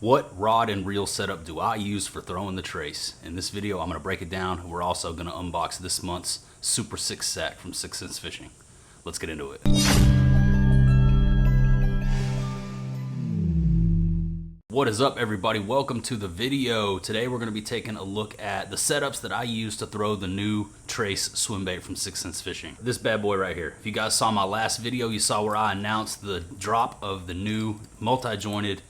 What rod and reel setup do I use for throwing the trace? In this video, I'm going to break it down. We're also going to unbox this month's Super 6 sack from 6 Cents Fishing. Let's get into it. What is up, everybody? Welcome to the video. Today we're going to be taking a look at the setups that I use to throw the new Trace swim bait from 6 Cents Fishing. This bad boy right here. If you guys saw my last video, you saw where I announced the drop of the new multi-jointed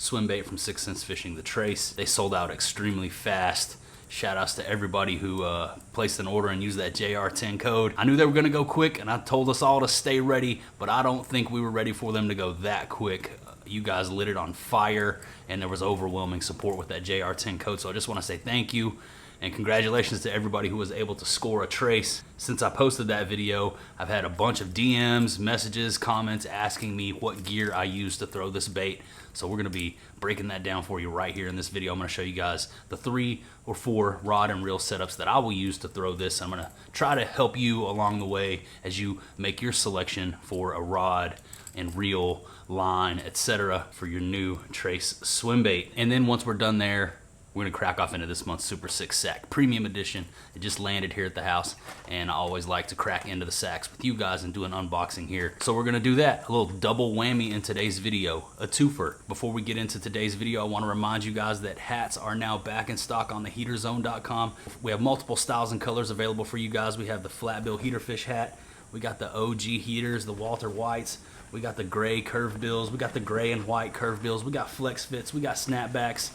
swim bait from 6 Cents Fishing, the Trace. They sold out extremely fast. Shout outs to everybody who placed an order and used that JR10 code. I knew they were gonna go quick and I told us all to stay ready, but I don't think we were ready for them to go that quick. You guys lit it on fire and there was overwhelming support with that JR10 code. So I just wanna say thank you and congratulations to everybody who was able to score a Trace. Since I posted that video, I've had a bunch of DMs, messages, comments asking me what gear I use to throw this bait. So we're gonna be breaking that down for you right here in this video. I'm gonna show you guys the 3 or 4 rod and reel setups that I will use to throw this. I'm gonna try to help you along the way as you make your selection for a rod and reel, line, etc. for your new Trace swim bait. And then once we're done there, we're gonna crack off into this month's Super 6 sack premium edition. It just landed here at the house and I always like to crack into the sacks with you guys and do an unboxing here. So we're gonna do that, a little double whammy in today's video, a twofer. Before we get into today's video, I wanna remind you guys that hats are now back in stock on theheaterzone.com. We have multiple styles and colors available for you guys. We have the flat bill heater fish hat. We got the OG heaters, the Walter Whites. We got the gray curved bills. We got the gray and white curved bills. We got flex fits. We got snapbacks.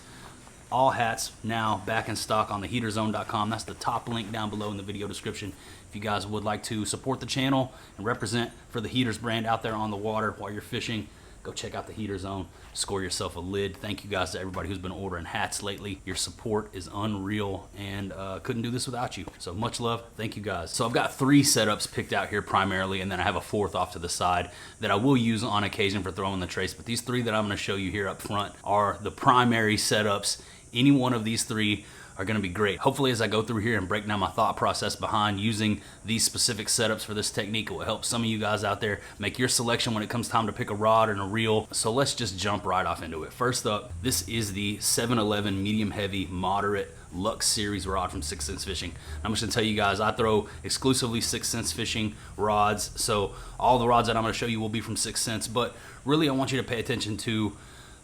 All hats now back in stock on theheaterzone.com. That's the top link down below in the video description. If you guys would like to support the channel and represent for the Heaters brand out there on the water while you're fishing, go check out the Heater Zone, score yourself a lid. Thank you guys to everybody who's been ordering hats lately. Your support is unreal and couldn't do this without you. So much love, thank you guys. So I've got 3 setups picked out here primarily, and then I have a 4th off to the side that I will use on occasion for throwing the trace. But these 3 that I'm gonna show you here up front are the primary setups. Any one of these 3 are gonna be great. Hopefully as I go through here and break down my thought process behind using these specific setups for this technique, it will help some of you guys out there make your selection when it comes time to pick a rod and a reel. So let's just jump right off into it. First up, this is the 711 medium heavy moderate Lux series rod from 6 Cents Fishing. I'm just gonna tell you guys, I throw exclusively 6 Cents Fishing rods. So all the rods that I'm gonna show you will be from 6 Cents, but really I want you to pay attention to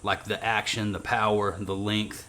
like the action, the power, the length,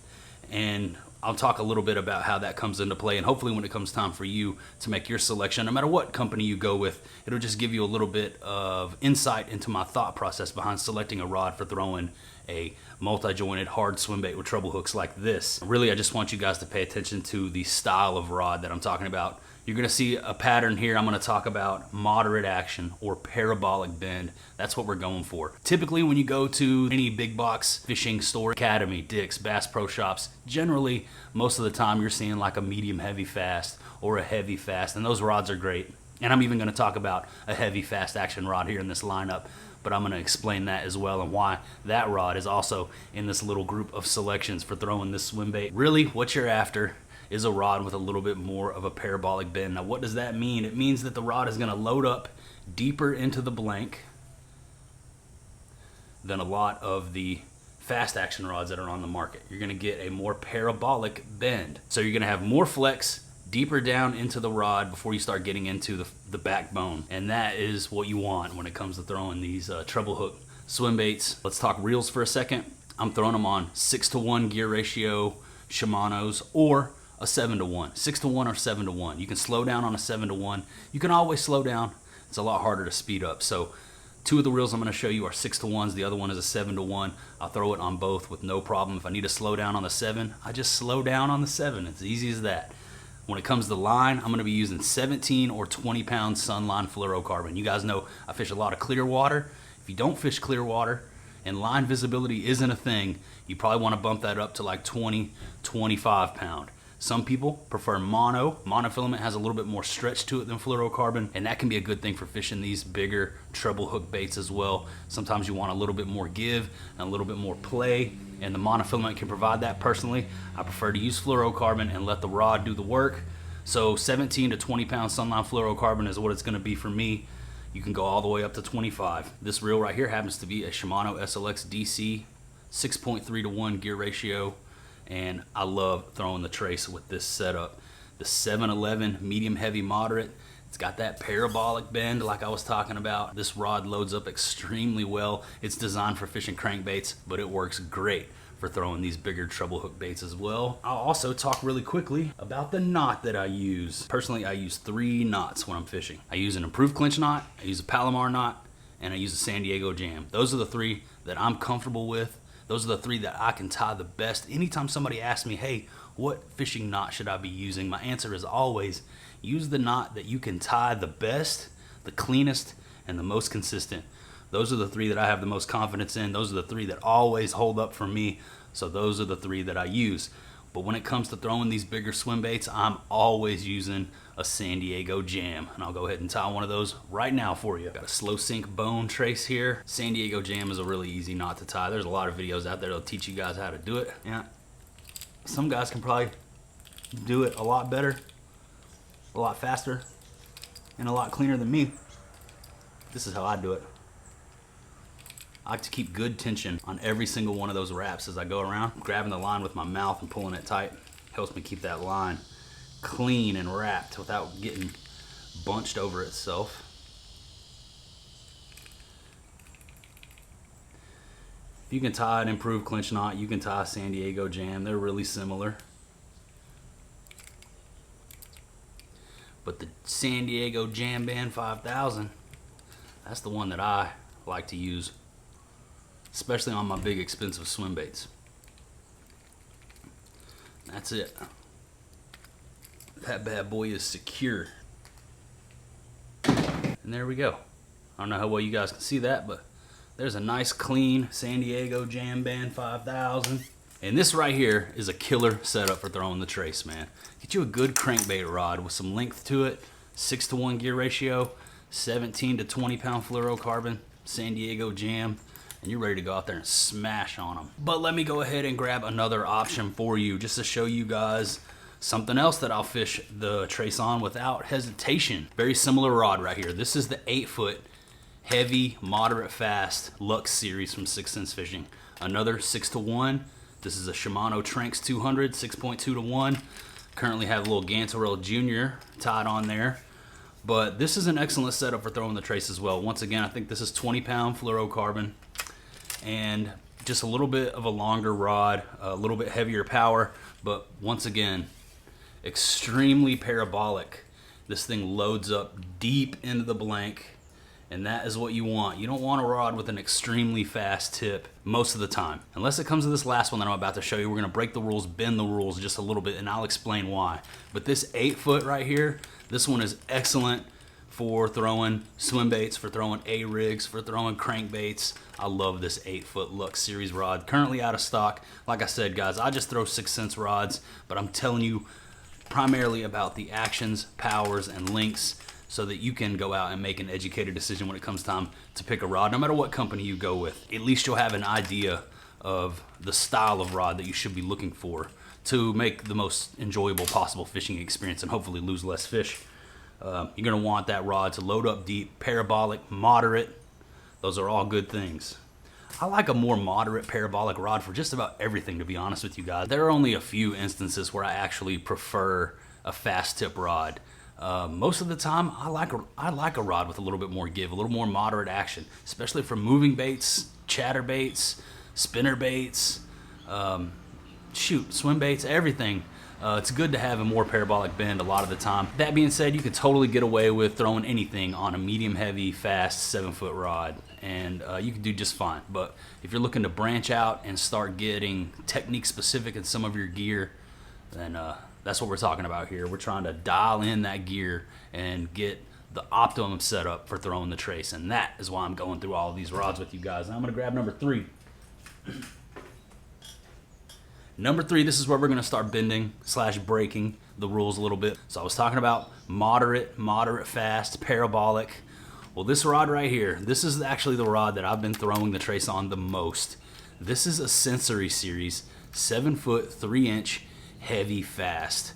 and I'll talk a little bit about how that comes into play, and hopefully when it comes time for you to make your selection, no matter what company you go with, it'll just give you a little bit of insight into my thought process behind selecting a rod for throwing a multi-jointed hard swim bait with treble hooks like this. Really, I just want you guys to pay attention to the style of rod that I'm talking about. You're gonna see a pattern here. I'm gonna talk about moderate action or parabolic bend. That's what we're going for. Typically, when you go to any big box fishing store, Academy, Dick's, Bass Pro Shops, generally, most of the time you're seeing like a medium heavy fast or a heavy fast, and those rods are great. And I'm even gonna talk about a heavy fast action rod here in this lineup, but I'm gonna explain that as well and why that rod is also in this little group of selections for throwing this swim bait. Really, what you're after is a rod with a little bit more of a parabolic bend. Now what does that mean? It means that the rod is gonna load up deeper into the blank than a lot of the fast action rods that are on the market. You're gonna get a more parabolic bend. So you're gonna have more flex deeper down into the rod before you start getting into the backbone. And that is what you want when it comes to throwing these treble hook swim baits. Let's talk reels for a second. I'm throwing them on 6-to-1 gear ratio Shimano's or a 7-to-1, 6-to-1 or 7-to-1. You can slow down on a 7-to-1. You can always slow down. It's a lot harder to speed up. So 2 of the reels I'm gonna show you are 6-to-1s. The other one is a 7-to-1. I'll throw it on both with no problem. If I need to slow down on the 7, I just slow down on the 7. It's easy as that. When it comes to line, I'm gonna be using 17 or 20 pound Sunline fluorocarbon. You guys know I fish a lot of clear water. If you don't fish clear water and line visibility isn't a thing, you probably wanna bump that up to like 20, 25 pound. Some people prefer mono. Monofilament has a little bit more stretch to it than fluorocarbon, and that can be a good thing for fishing these bigger treble hook baits as well. Sometimes you want a little bit more give and a little bit more play, and the monofilament can provide that. Personally, I prefer to use fluorocarbon and let the rod do the work. So 17 to 20 pound Sunline fluorocarbon is what it's gonna be for me. You can go all the way up to 25. This reel right here happens to be a Shimano SLX DC 6.3 to 1 gear ratio, and I love throwing the trace with this setup. The 711 medium heavy moderate. It's got that parabolic bend like I was talking about. This rod loads up extremely well. It's designed for fishing crankbaits, but it works great for throwing these bigger treble hook baits as well. I'll also talk really quickly about the knot that I use. Personally, I use 3 knots when I'm fishing. I use an improved clinch knot, I use a Palomar knot, and I use a San Diego jam. Those are the 3 that I'm comfortable with. Those are the 3 that I can tie the best. Anytime somebody asks me, hey, what fishing knot should I be using? My answer is always, use the knot that you can tie the best, the cleanest, and the most consistent. Those are the 3 that I have the most confidence in. Those are the 3 that always hold up for me. So those are the 3 that I use. But when it comes to throwing these bigger swim baits, I'm always using a San Diego jam. And I'll go ahead and tie one of those right now for you. Got a slow sink bone trace here. San Diego jam is a really easy knot to tie. There's a lot of videos out there that'll teach you guys how to do it. Yeah, some guys can probably do it a lot better, a lot faster, and a lot cleaner than me. This is how I do it. I like to keep good tension on every single one of those wraps as I go around. Grabbing the line with my mouth and pulling it tight helps me keep that line clean and wrapped without getting bunched over itself. If you can tie an improved clinch knot, you can tie a San Diego jam. They're really similar. But the San Diego Jam Band 5000, that's the one that I like to use, especially on my big expensive swim baits. That's it. That bad boy is secure. And there we go. I don't know how well you guys can see that, but there's a nice clean San Diego Jam Band 5000. And this right here is a killer setup for throwing the trace, man. Get you a good crankbait rod with some length to it, 6 to 1 gear ratio, 17 to 20 pound fluorocarbon, San Diego jam, and you're ready to go out there and smash on them. But let me go ahead and grab another option for you just to show you guys something else that I'll fish the trace on without hesitation. Very similar rod right here. This is the 8-foot heavy, moderate, fast Lux series from 6th Sense Fishing. Another 6 to 1. This is a Shimano Tranx 200, 6.2 to 1. Currently have a little Gantarelle Junior tied on there. But this is an excellent setup for throwing the trace as well. Once again, I think this is 20 pound fluorocarbon and just a little bit of a longer rod, a little bit heavier power, but once again, extremely parabolic. This thing loads up deep into the blank, and that is what you want. You don't want a rod with an extremely fast tip most of the time. Unless it comes to this last one that I'm about to show you, we're gonna break the rules, bend the rules just a little bit, and I'll explain why. But this 8-foot right here, this one is excellent for throwing swim baits, for throwing A-rigs, for throwing crankbaits. I love this 8-foot Lux series rod. Currently out of stock. Like I said, guys, I just throw 6th Sense rods, but I'm telling you primarily about the actions, powers, and links, so that you can go out and make an educated decision when it comes time to pick a rod, no matter what company you go with. At least you'll have an idea of the style of rod that you should be looking for to make the most enjoyable possible fishing experience and hopefully lose less fish. You're gonna want that rod to load up deep, parabolic, moderate. Those are all good things. I like a more moderate parabolic rod for just about everything, to be honest with you guys. There are only a few instances where I actually prefer a fast tip rod. Most of the time, I like a rod with a little bit more give, a little more moderate action, especially for moving baits, chatter baits, spinner baits, swim baits, everything. It's good to have a more parabolic bend a lot of the time. That being said, you can totally get away with throwing anything on a medium heavy, fast 7-foot rod, and you can do just fine. But if you're looking to branch out and start getting technique specific in some of your gear, then that's what we're talking about here. We're trying to dial in that gear and get the optimum setup for throwing the trace, and that is why I'm going through all of these rods with you guys. And I'm gonna grab number 3. Number 3, this is where we're gonna start bending / breaking the rules a little bit. So I was talking about moderate, fast, parabolic. Well, this rod right here, this is actually the rod that I've been throwing the trace on the most. This is a Sensory series, 7-foot, 3-inch, heavy, fast.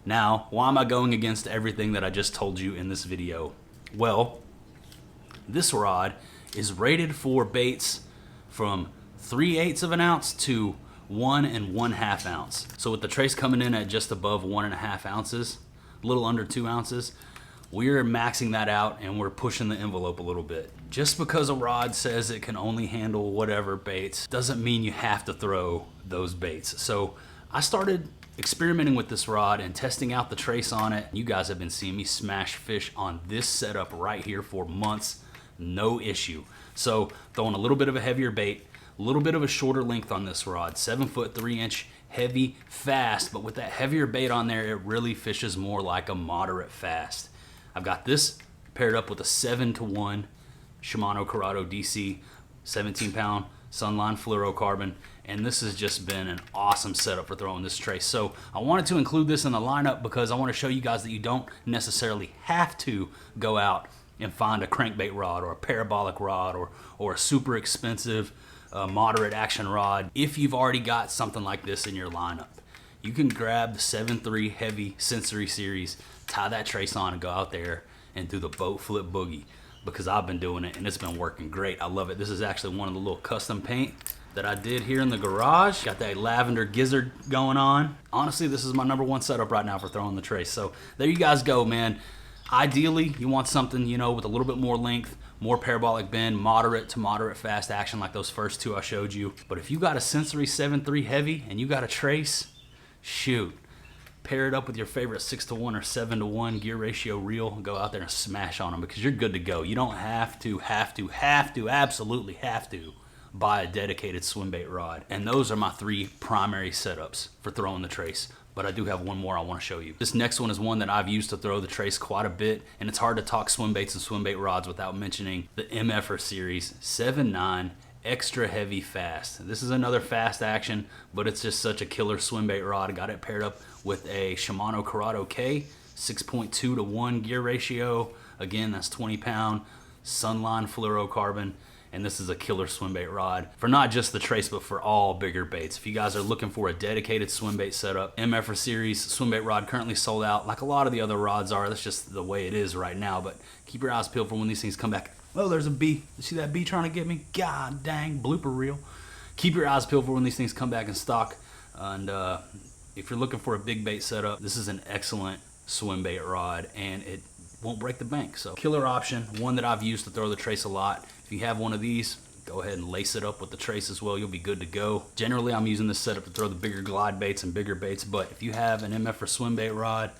Now, why am I going against everything that I just told you in this video? Well, this rod is rated for baits from 3/8 of an ounce to 1 1/2 ounce. So with the trace coming in at just above 1 1/2 ounces, a little under 2 ounces, we're maxing that out and we're pushing the envelope a little bit. Just because a rod says it can only handle whatever baits doesn't mean you have to throw those baits. So I started experimenting with this rod and testing out the trace on it. You guys have been seeing me smash fish on this setup right here for months, no issue. So throwing a little bit of a heavier bait, a little bit of a shorter length on this rod, 7 foot 3 inch, heavy, fast, but with that heavier bait on there, it really fishes more like a moderate fast. I've got this paired up with a 7-to-1 Shimano Corrado DC 17-pound Sunline fluorocarbon, and this has just been an awesome setup for throwing this trace. So I wanted to include this in the lineup because I want to show you guys that you don't necessarily have to go out and find a crankbait rod or a parabolic rod or a super expensive moderate action rod. If you've already got something like this in your lineup, you can grab the 7.3 heavy sensory series, tie that trace on, and go out there and do the boat flip boogie, because I've been doing it and it's been working great. I love it. This is actually one of the little custom paint that I did here in the garage. Got that lavender gizzard going on. Honestly, this is my #1 setup right now for throwing the trace. So there you guys go, man. Ideally, you want something, you know, with a little bit more length, more parabolic bend, moderate to moderate fast action like those first two I showed you. But if you got a sensory 7.3 heavy and you got a trace, shoot, pair it up with your favorite 6-to-1 or 7-to-1 gear ratio reel and go out there and smash on them, because you're good to go. You don't absolutely have to buy a dedicated swim bait rod. And those are my 3 primary setups for throwing the trace. But I do have one more I want to show you. This next one is one that I've used to throw the trace quite a bit, and it's hard to talk swim baits and swim bait rods without mentioning the MFer series 7.9 extra heavy fast. This is another fast action, but it's just such a killer swim bait rod. I got it paired up with a Shimano Corrado K 6.2-to-1 gear ratio. Again, that's 20-pound Sunline fluorocarbon. And this is a killer swim bait rod for not just the trace, but for all bigger baits. If you guys are looking for a dedicated swim bait setup, MFer series swim bait rod currently sold out, like a lot of the other rods are. That's just the way it is right now. But keep your eyes peeled for when these things come back. Oh, there's a bee. You see that bee trying to get me? God dang, blooper reel. Keep your eyes peeled for when these things come back in stock. And if you're looking for a big bait setup, this is an excellent swim bait rod, and it won't break the bank. So killer option, one that I've used to throw the trace a lot. If you have one of these, go ahead and lace it up with the trace as well. You'll be good to go. Generally, I'm using this setup to throw the bigger glide baits and bigger baits, but if you have an MFer swim bait rod,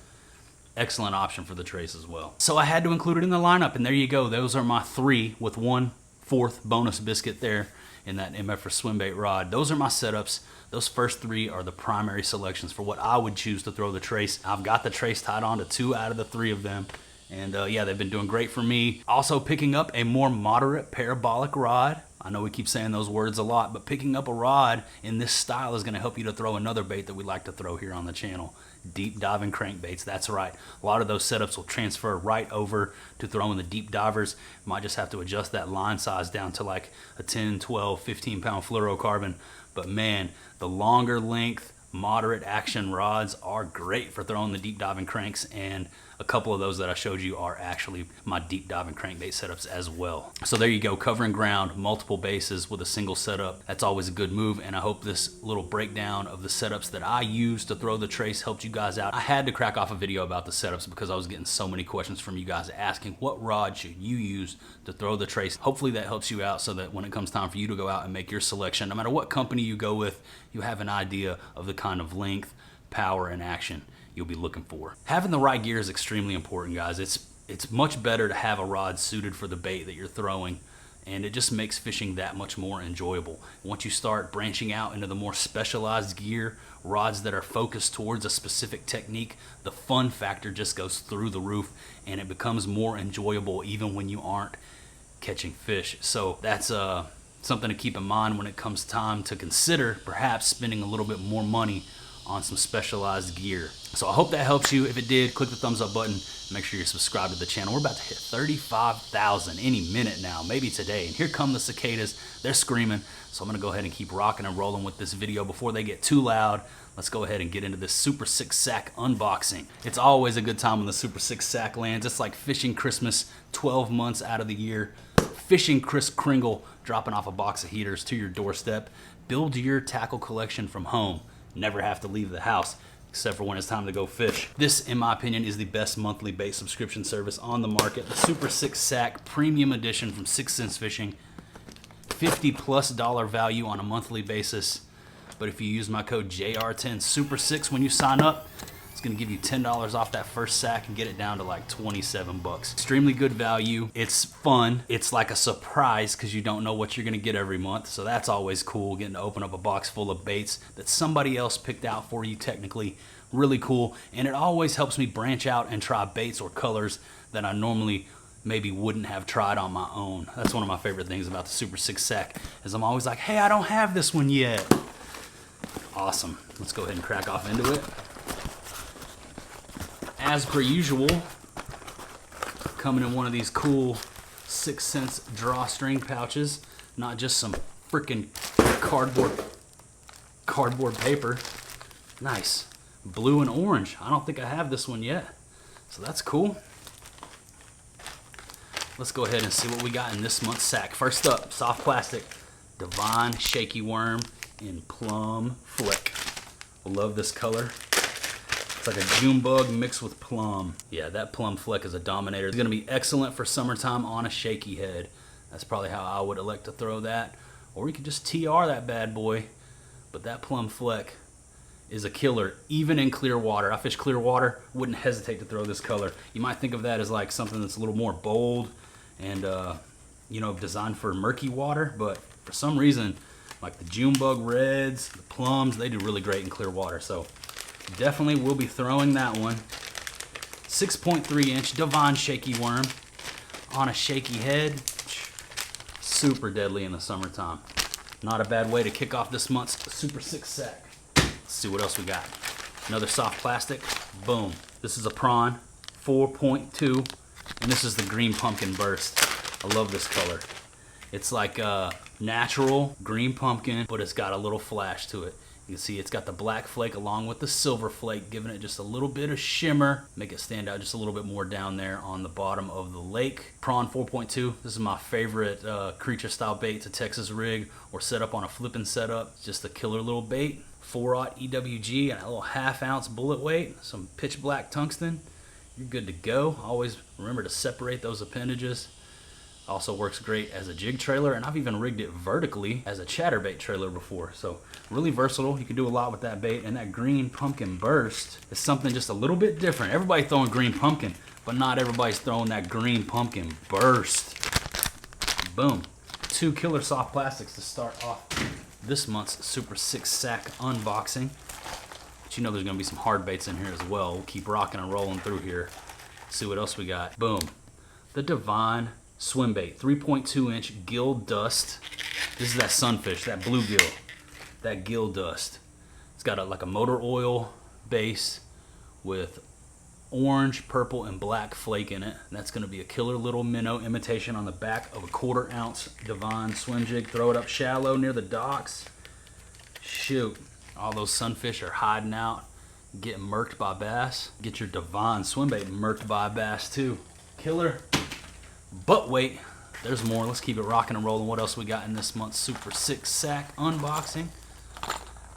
excellent option for the trace as well. So I had to include it in the lineup, and there you go. Those are my 3 with 1/4 bonus biscuit there in that MFer swim bait rod. Those are my setups. Those first 3 are the primary selections for what I would choose to throw the trace. I've got the trace tied on to 2 out of the 3 of them. And yeah, they've been doing great for me. Also picking up a more moderate parabolic rod. I know we keep saying those words a lot, but picking up a rod in this style is gonna help you to throw another bait that we like to throw here on the channel. Deep diving crankbaits, that's right. A lot of those setups will transfer right over to throwing the deep divers. Might just have to adjust that line size down to like a 10, 12, 15-pound fluorocarbon. But man, the longer length, moderate action rods are great for throwing the deep diving cranks, and a couple of those that I showed you are actually my deep diving crankbait setups as well. So there you go, covering ground, multiple bases with a single setup. That's always a good move, and I hope this little breakdown of the setups that I use to throw the trace helped you guys out. I had to crack off a video about the setups because I was getting so many questions from you guys asking what rod should you use to throw the trace. Hopefully that helps you out so that when it comes time for you to go out and make your selection, no matter what company you go with, you have an idea of the kind of length, power, and action you'll be looking for. Having the right gear is extremely important, guys. It's much better to have a rod suited for the bait that you're throwing, and it just makes fishing that much more enjoyable. Once you start branching out into the more specialized gear, rods that are focused towards a specific technique, the fun factor just goes through the roof, and it becomes more enjoyable even when you aren't catching fish. So that's something to keep in mind when it comes time to consider perhaps spending a little bit more money on some specialized gear. So I hope that helps you. If it did, click the thumbs up button. Make sure you're subscribed to the channel. We're about to hit 35,000 any minute now, maybe today. And here come the cicadas. They're screaming. So I'm gonna go ahead and keep rocking and rolling with this video before they get too loud. Let's go ahead and get into this Super 6 Sack unboxing. It's always a good time when the Super 6 Sack lands. It's like fishing Christmas 12 months out of the year. Fishing Chris Kringle dropping off a box of heaters to your doorstep. Build your tackle collection from home. Never have to leave the house, except for when it's time to go fish. This, in my opinion, is the best monthly bait subscription service on the market. The Super 6 Sack Premium Edition from 6 Cents Fishing. $50+ value on a monthly basis. But if you use my code JR10 Super 6 when you sign up, it's gonna give you $10 off that first sack and get it down to like 27 bucks. Extremely good value. It's fun. It's like a surprise because you don't know what you're gonna get every month. So that's always cool, getting to open up a box full of baits that somebody else picked out for you technically. Really cool. And it always helps me branch out and try baits or colors that I normally maybe wouldn't have tried on my own. That's one of my favorite things about the Super 6 Sack, is I'm always like, hey, I don't have this one yet. Awesome. Let's go ahead and crack off into it. As per usual, coming in one of these cool 6 Cents drawstring pouches, not just some freaking cardboard paper. Nice. Blue and orange. I don't think I have this one yet, so that's cool. Let's go ahead and see what we got in this month's sack. First up, soft plastic, Divine Shaky Worm in Plum Fleck. I love this color. It's like a June bug mixed with plum. Yeah, that Plum Fleck is a dominator. It's gonna be excellent for summertime on a shaky head. That's probably how I would elect to throw that. Or you could just TR that bad boy. But that Plum Fleck is a killer, even in clear water. I fish clear water, wouldn't hesitate to throw this color. You might think of that as like something that's a little more bold and you know, designed for murky water, but for some reason, like the June bug reds, the plums, they do really great in clear water. So definitely will be throwing that one. 6.3 inch Divine Shaky Worm on a shaky head. Super deadly in the summertime. Not a bad way to kick off this month's Super 6 Sack. Let's see what else we got. Another soft plastic. Boom. This is a Prawn 4.2, and this is the Green Pumpkin Burst. I love this color. It's like a natural green pumpkin, but it's got a little flash to it. You can see it's got the black flake along with the silver flake, giving it just a little bit of shimmer, make it stand out just a little bit more down there on the bottom of the lake. Prawn 4.2, this is my favorite creature style bait to Texas rig or set up on a flipping setup. It's just a killer little bait. 4/0 EWG and a little 1/2 ounce bullet weight, some pitch black tungsten. You're good to go. Always remember to separate those appendages. Also works great as a jig trailer, and I've even rigged it vertically as a chatterbait trailer before. So really versatile. You can do a lot with that bait. And that Green Pumpkin Burst is something just a little bit different. Everybody throwing green pumpkin, but not everybody's throwing that Green Pumpkin Burst. Boom. 2 killer soft plastics to start off this month's Super 6 Sack unboxing. But you know there's gonna be some hard baits in here as well. We'll keep rocking and rolling through here. See what else we got. Boom. The Divine Swimbait 3.2 inch gill dust. This is that sunfish, that bluegill, that gill dust. It's got like a motor oil base with orange, purple, and black flake in it. And that's gonna be a killer little minnow imitation on the back of a 1/4 ounce Divine swim jig. Throw it up shallow near the docks. Shoot, all those sunfish are hiding out, getting murked by bass. Get your Divine Swimbait murked by bass too. Killer. But wait, there's more. Let's keep it rocking and rolling. What else we got in this month's Super 6 Sack unboxing?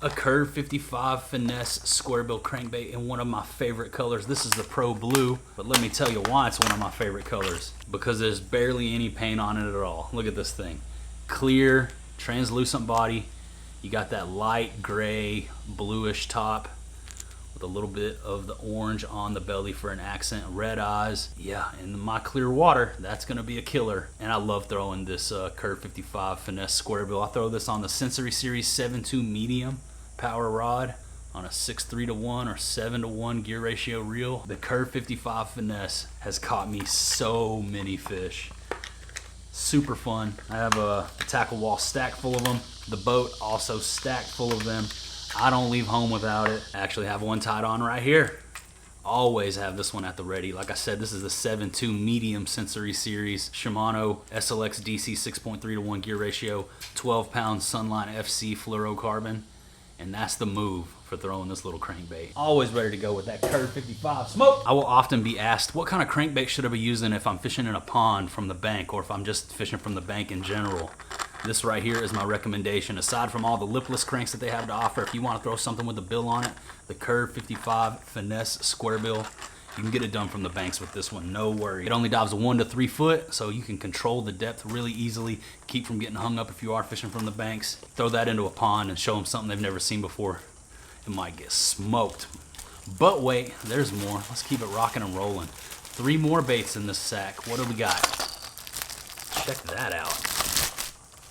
A Curve 55 Finesse square bill crankbait in one of my favorite colors. This is the Pro Blue, but let me tell you why it's one of my favorite colors. Because there's barely any paint on it at all. Look at this thing. Clear, translucent body. You got that light gray, bluish top with a little bit of the orange on the belly for an accent. Red eyes. Yeah, in my clear water, that's gonna be a killer. And I love throwing this Curve 55 Finesse square bill. I throw this on the Sensory Series 7.2 medium power rod on a 6:3-to-1 or 7:1 gear ratio reel. The Curve 55 Finesse has caught me so many fish. Super fun. I have a tackle wall stacked full of them. The boat also stacked full of them. I don't leave home without it. I actually have one tied on right here. Always have this one at the ready. Like I said, this is the 7.2 medium Sensory Series Shimano SLX DC 6.3-to-1 gear ratio, 12-pound Sunline FC fluorocarbon. And that's the move for throwing this little crankbait. Always ready to go with that curved 55 smoke. I will often be asked, what kind of crankbait should I be using if I'm fishing in a pond from the bank, or if I'm just fishing from the bank in general? This right here is my recommendation. Aside from all the lipless cranks that they have to offer, if you want to throw something with a bill on it, the curved 55 finesse square bill, you can get it done from the banks with this one, no worry. It only dives 1 to 3 foot, so you can control the depth really easily, keep from getting hung up if you are fishing from the banks. Throw that into a pond and show them something they've never seen before. It might get smoked. But wait, there's more. Let's keep it rocking and rolling. 3 more baits in this sack. What do we got? Check that out.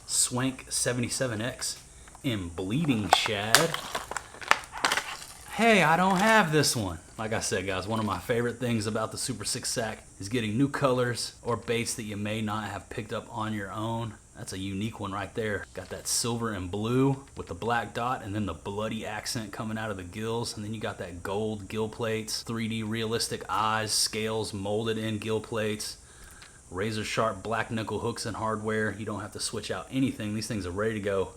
Swank 77X in bleeding shad. Hey, I don't have this one. Like I said, guys, one of my favorite things about the Super 6 sack is getting new colors or baits that you may not have picked up on your own. That's a unique one right there. Got that silver and blue with the black dot and then the bloody accent coming out of the gills. And then you got that gold gill plates, 3D realistic eyes, scales molded in gill plates, razor sharp black nickel hooks and hardware. You don't have to switch out anything. These things are ready to go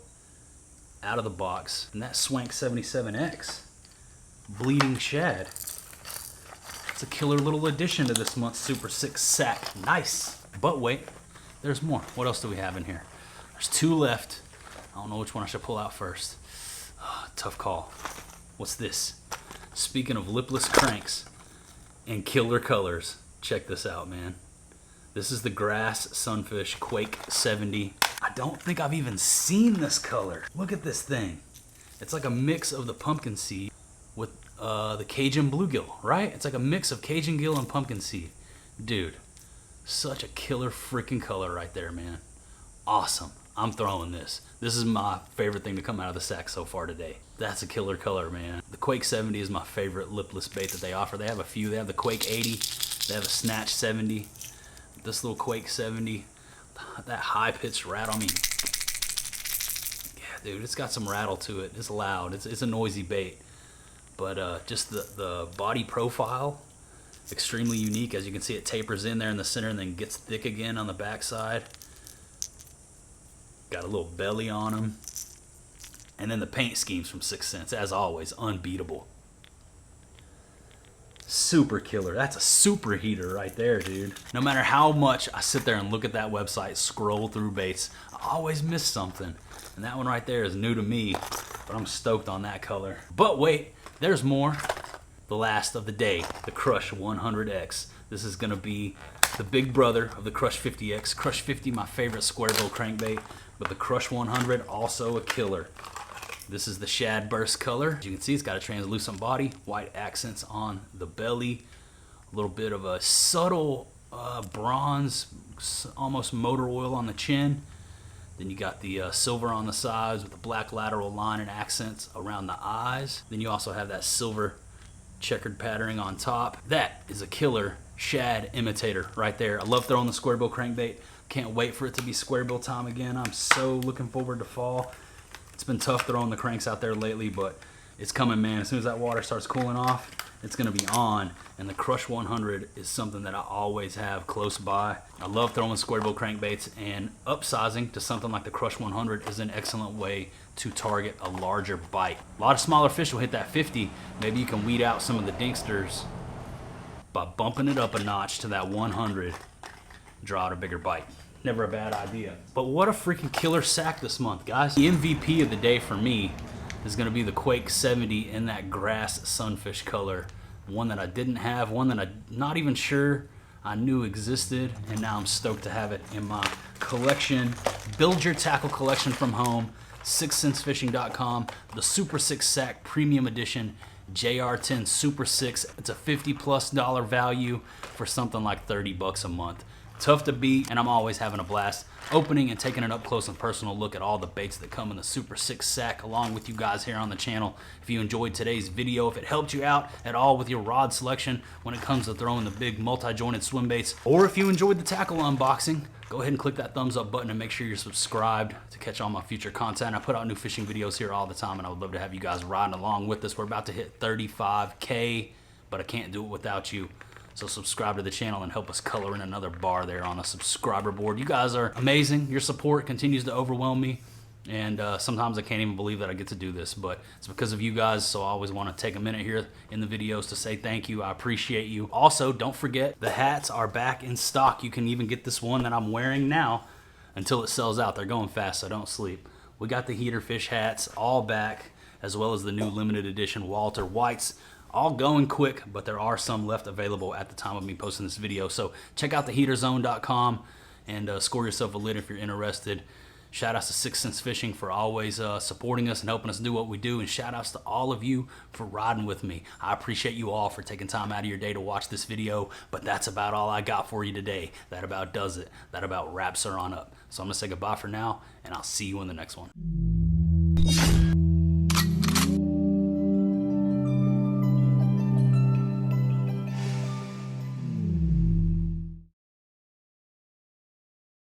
out of the box. And that Swank 77X. Bleeding shad. It's a killer little addition to this month's Super 6 sack. Nice. But wait, there's more. What else do we have in here? There's 2 left. I don't know which one I should pull out first. Tough call. What's this? Speaking of lipless cranks and killer colors, check this out, man. This is the Grass Sunfish Quake 70. I don't think I've even seen this color. Look at this thing. It's like a mix of the pumpkin seed with the Cajun bluegill, right? It's like a mix of Cajun gill and pumpkin seed. Dude, such a killer freaking color right there, man. Awesome. I'm throwing this. This is my favorite thing to come out of the sack so far today. That's a killer color, man. The Quake 70 is my favorite lipless bait that they offer. They have a few. They have the Quake 80. They have a Snatch 70. This little Quake 70. That high-pitched rattle. I mean, yeah, dude, it's got some rattle to it. It's loud. It's a noisy bait. But just the body profile, extremely unique. As you can see, it tapers in there in the center and then gets thick again on the backside. Got a little belly on them. And then the paint schemes from 6th Sense, as always, unbeatable. Super killer. That's a super heater right there, dude. No matter how much I sit there and look at that website, scroll through baits, I always miss something. And that one right there is new to me, but I'm stoked on that color. But wait, there's more. The last of the day, the Crush 100X. This is gonna be the big brother of the Crush 50X. Crush 50, my favorite square bill crankbait, but the Crush 100, also a killer. This is the shad burst color. As you can see, it's got a translucent body, white accents on the belly, a little bit of a subtle bronze, almost motor oil on the chin. Then you got the silver on the sides with the black lateral line and accents around the eyes. Then you also have that silver checkered patterning on top. That is a killer shad imitator right there. I love throwing the square bill crankbait. Can't wait for it to be square bill time again. I'm so looking forward to fall. It's been tough throwing the cranks out there lately, but it's coming, man. As soon as that water starts cooling off, it's gonna be on. And the Crush 100 is something that I always have close by. I love throwing square bill crankbaits, and upsizing to something like the Crush 100 is an excellent way to target a larger bite. A lot of smaller fish will hit that 50. Maybe you can weed out some of the dinksters by bumping it up a notch to that 100, draw out a bigger bite. Never a bad idea. But what a freaking killer sack this month, guys. The MVP of the day for me is gonna be the Quake 70 in that Grass Sunfish color. One that I didn't have, one that I'm not even sure I knew existed, and now I'm stoked to have it in my collection. Build your tackle collection from home. 6thsensefishing.com. The Super 6 Sack Premium Edition JR10 Super 6. It's a $50+ value for something like 30 bucks a month. Tough to beat, and I'm always having a blast opening and taking an up close and personal look at all the baits that come in the Super 6 sack along with you guys here on the channel. If you enjoyed today's video, if it helped you out at all with your rod selection when it comes to throwing the big multi-jointed swim baits, or if you enjoyed the tackle unboxing, go ahead and click that thumbs up button and make sure you're subscribed to catch all my future content. I put out new fishing videos here all the time, and I would love to have you guys riding along with us. We're about to hit 35K, but I can't do it without you. So subscribe to the channel and help us color in another bar there on the subscriber board. You guys are amazing. Your support continues to overwhelm me. And sometimes I can't even believe that I get to do this, but it's because of you guys, so I always want to take a minute here in the videos to say thank you. I appreciate you. Also, don't forget, the hats are back in stock. You can even get this one that I'm wearing now until it sells out. They're going fast, so don't sleep. We got the heater fish hats all back, as well as the new limited edition Walter Whites. All going quick, but there are some left available at the time of me posting this video. So check out theheaterzone.com and score yourself a lid if you're interested. Shout outs to 6th Sense Fishing for always supporting us and helping us do what we do. And shout outs to all of you for riding with me. I appreciate you all for taking time out of your day to watch this video. But that's about all I got for you today. That about does it. That about wraps her on up. So I'm going to say goodbye for now, and I'll see you in the next one.